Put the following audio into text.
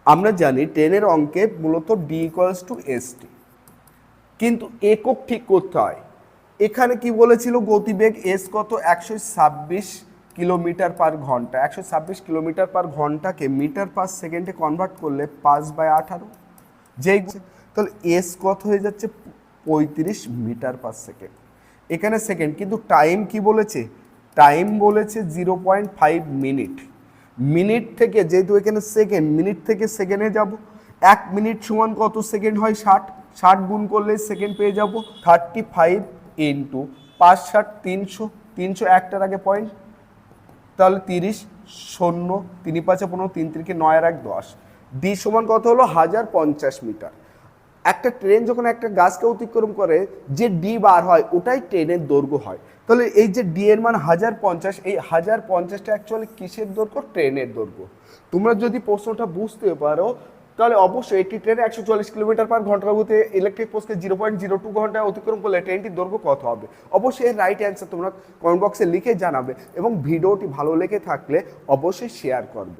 আমরা জানি ট্রেনের অঙ্কে মূলত ডি ইকুয়ালস টু এসটি, কিন্তু একক ঠিক করতে হয়। এখানে কি বলেছিল গতিবেগ এস কত 126 কিলোমিটার পার ঘন্টা, 126 কিলোমিটার পার ঘন্টাকে মিটার পার সেকেন্ডে কনভার্ট করলে 5/18, যেই তাহলে এস কত হয়ে যাচ্ছে 35 মিটার পার সেকেন্ড। এখানে সেকেন্ড, কিন্তু টাইম কি বলেছে, টাইম বলেছে 0.5 মিনিট। মিনিট থেকে যেহেতু এখানে সেকেন্ড, মিনিট থেকে সেকেন্ডে যাব, 1 মিনিট সমান কত সেকেন্ড হয় 60, 60 গুণ করলে সেকেন্ড পেয়ে যাব 35 ইন্টু 5 60 300, 300 একটার আগে পয়েন্ট, তাহলে 30 শূন্য 3 5 15 3 3 9 আর 1 10, ডি সমান কত হলো 1050 মিটার। একটা ট্রেন যখন একটা গাছকে অতিক্রম করে যে ডি বার হয় ওটাই ট্রেনের দৈর্ঘ্য হয়। তাহলে এই যে ডি এর মান 1050, এই 1050টা অ্যাকচুয়ালি কিসের দৈর্ঘ্য, ট্রেনের দৈর্ঘ্য। তোমরা যদি প্রশ্নটা বুঝতে পারো তাহলে অবশ্যই একটি ট্রেনে 140 কিলোমিটার পার ঘন্টার গতিতে ইলেকট্রিক পোস্টকে 0.02 ঘন্টায় অতিক্রম করলে ট্রেনটির দৈর্ঘ্য কত হবে। অবশ্যই এর রাইট অ্যান্সার তোমরা কমেন্ট বক্সে লিখে জানাবে এবং ভিডিওটি ভালো লেগে থাকলে অবশ্যই শেয়ার করবে।